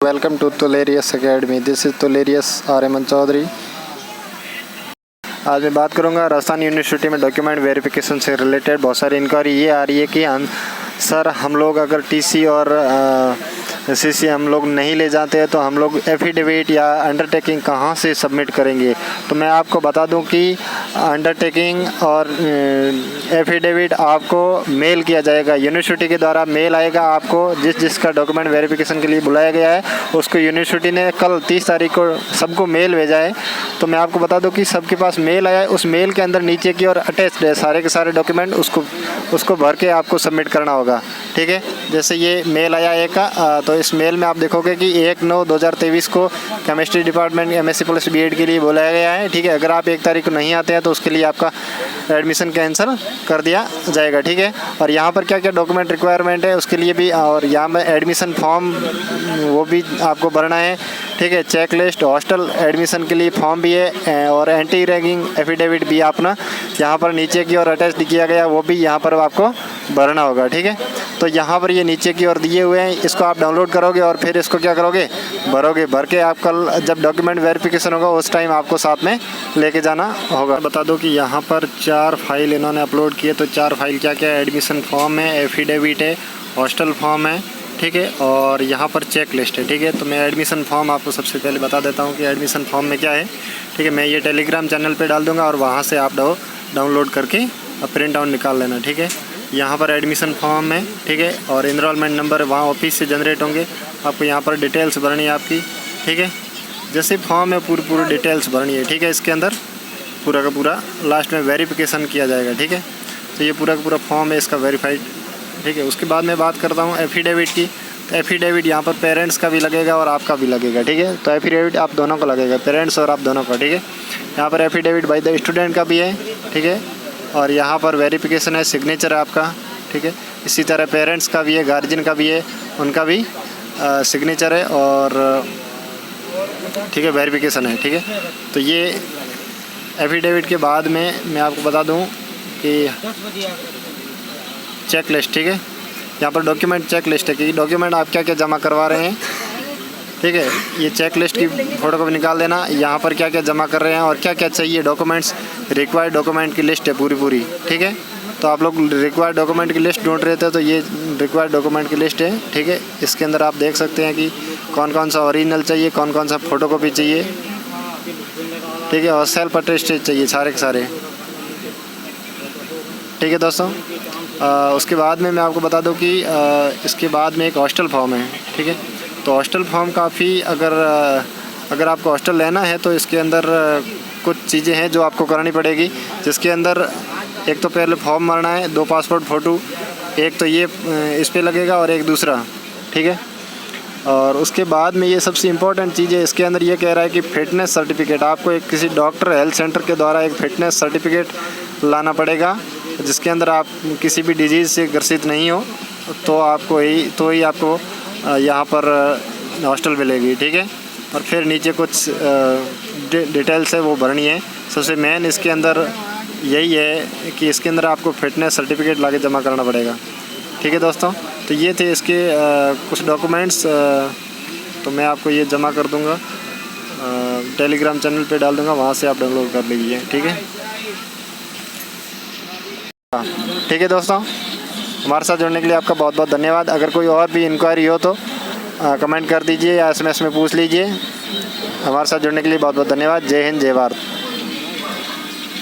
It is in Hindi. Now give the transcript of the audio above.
Welcome to Tolerius Academy. This is Tolerius R.M. Chaudhary. आज मैं बात करूंगा राजस्थान यूनिवर्सिटी में डॉक्यूमेंट वेरिफिकेशन से रिलेटेड बहुत सारी इंक्वायरी ये आ रही है कि सर हम लोग अगर टीसी और सीसी हम लोग नहीं ले जाते हैं तो हम लोग एफिडेविट या अंडरटेकिंग कहाँ से सबमिट करेंगे। तो मैं आपको बता दूं कि अंडरटेकिंग और एफिडेविट आपको मेल किया जाएगा, यूनिवर्सिटी के द्वारा मेल आएगा आपको। जिसका डॉक्यूमेंट वेरिफिकेशन के लिए बुलाया गया है उसको यूनिवर्सिटी ने कल 30 तारीख को सबको मेल भेजा है। तो मैं आपको बता दूं कि सबके पास मेल आया है, उस मेल के अंदर नीचे की ओर अटैच्ड है सारे के सारे डॉक्यूमेंट, उसको भर के आपको सबमिट करना होगा। ठीक है, जैसे ये मेल आया एक का, तो इस मेल में आप देखोगे कि 1/9/2023 को chemistry department MSc plus BEd के लिए बुलाया गया है। ठीक है, अगर आप 1 तारीख को नहीं आते हैं तो उसके लिए आपका एडमिशन कैंसिल कर दिया जाएगा। ठीक है, और यहाँ पर क्या क्या डॉक्यूमेंट रिक्वायरमेंट है उसके लिए भी, और यहाँ में एडमिशन फॉर्म वो भी आपको भरना है। ठीक है, चेक लिस्ट, हॉस्टल एडमिशन के लिए फॉर्म भी है और एंटी रैगिंग एफिडेविट भी अपना यहाँ पर नीचे की ओर अटैच किया गया, वो भी यहाँ पर आपको भरना होगा। ठीक है, तो यहाँ पर ये नीचे की ओर दिए हुए हैं, इसको आप डाउनलोड करोगे और फिर इसको क्या करोगे, भरोगे। भर के आप कल जब डॉक्यूमेंट वेरिफिकेशन होगा उस टाइम आपको साथ में लेके जाना होगा। बता दो कि यहाँ पर 4 फाइल इन्होंने अपलोड किए। तो 4 फाइल क्या क्या है, एडमिशन फॉर्म है, एफिडेविट है, हॉस्टल फॉर्म है, ठीक है, और यहाँ पर चेक लिस्ट है। ठीक है, तो मैं एडमिशन फॉर्म आपको सबसे पहले बता देता हूँ कि एडमिशन फॉर्म में क्या है। ठीक है, मैं ये टेलीग्राम चैनल पे डाल दूँगा और वहाँ से आप डाउनलोड करके प्रिंट आउट निकाल लेना। ठीक है, यहाँ पर एडमिशन फॉर्म है, ठीक है, और इनरोलमेंट नंबर वहाँ ऑफिस से जनरेट होंगे। आपको यहाँ पर डिटेल्स भरनी है आपकी। ठीक है, जैसे फॉर्म है पूरी डिटेल्स भरनी है। ठीक है, इसके अंदर पूरा का पूरा लास्ट में वेरिफिकेशन किया जाएगा। ठीक है, तो ये पूरा का पूरा फॉर्म है इसका वेरीफाइड। ठीक है, उसके बाद मैं बात करता हूँ एफिडेविट की। तो एफिडेविट यहाँ पर पेरेंट्स का भी लगेगा और आपका भी लगेगा। ठीक है, तो एफिडेविट आप दोनों को लगेगा, पेरेंट्स और आप दोनों का। ठीक है, यहाँ पर एफिडेविट बाय द स्टूडेंट का भी है। ठीक है, और यहाँ पर वेरिफिकेशन है, सिग्नेचर है आपका। ठीक है, इसी तरह पेरेंट्स का भी है, गार्जियन का भी है, उनका भी सिग्नेचर है और ठीक है वेरिफिकेशन है। ठीक है, तो ये एफिडेविट के बाद में मैं आपको बता दूँ कि चेक लिस्ट। ठीक है, यहाँ पर डॉक्यूमेंट चेक लिस्ट है कि डॉक्यूमेंट आप क्या क्या जमा करवा रहे हैं। ठीक है, ये चेक लिस्ट की फ़ोटो को भी निकाल देना, यहाँ पर क्या क्या जमा कर रहे हैं और क्या क्या चाहिए डॉक्यूमेंट्स, रिक्वायर्ड डॉक्यूमेंट की लिस्ट है पूरी। ठीक है, तो आप लोग रिक्वायर्ड डॉक्यूमेंट की लिस्ट ढूंढ रहे थे तो ये रिक्वायर्ड डॉक्यूमेंट की लिस्ट है। ठीक है, इसके अंदर आप देख सकते हैं कि कौन कौन सा ओरिजिनल चाहिए, कौन कौन सा फ़ोटो कॉपी चाहिए। ठीक है, और सेल्फ अटेस्टेड चाहिए सारे के सारे। ठीक है दोस्तों, उसके बाद में मैं आपको बता दूं कि इसके बाद में एक हॉस्टल फॉर्म है। ठीक है, तो हॉस्टल फॉर्म काफ़ी अगर आपको हॉस्टल लेना है तो इसके अंदर कुछ चीज़ें हैं जो आपको करनी पड़ेगी, जिसके अंदर एक तो पहले फॉर्म भरना है, 2 पासपोर्ट फ़ोटो, एक तो ये इस पर लगेगा और एक दूसरा। ठीक है, और उसके बाद में ये सबसे इम्पोर्टेंट चीज़ है, इसके अंदर ये कह रहा है कि फ़िटनेस सर्टिफिकेट आपको एक किसी डॉक्टर हेल्थ सेंटर के द्वारा एक फ़िटनेस सर्टिफिकेट लाना पड़ेगा, जिसके अंदर आप किसी भी डिजीज़ से ग्रसित नहीं हो तो ही आपको यहाँ पर हॉस्टल मिलेगी। ठीक है, और फिर नीचे कुछ डिटेल्स है वो भरनी है। सबसे मेन इसके अंदर यही है कि इसके अंदर आपको फ़िटनेस सर्टिफिकेट लाके जमा करना पड़ेगा। ठीक है दोस्तों, तो ये थे इसके कुछ डॉक्यूमेंट्स, तो मैं आपको ये जमा कर दूँगा, टेलीग्राम चैनल पे डाल दूँगा, वहाँ से आप डाउनलोड कर लीजिए। ठीक है, ठीक है दोस्तों, हमारे साथ जुड़ने के लिए आपका बहुत बहुत धन्यवाद। अगर कोई और भी इंक्वायरी हो तो कमेंट कर दीजिए या SMS में पूछ लीजिए। हमारे साथ जुड़ने के लिए बहुत बहुत धन्यवाद। जय हिंद, जय भारत।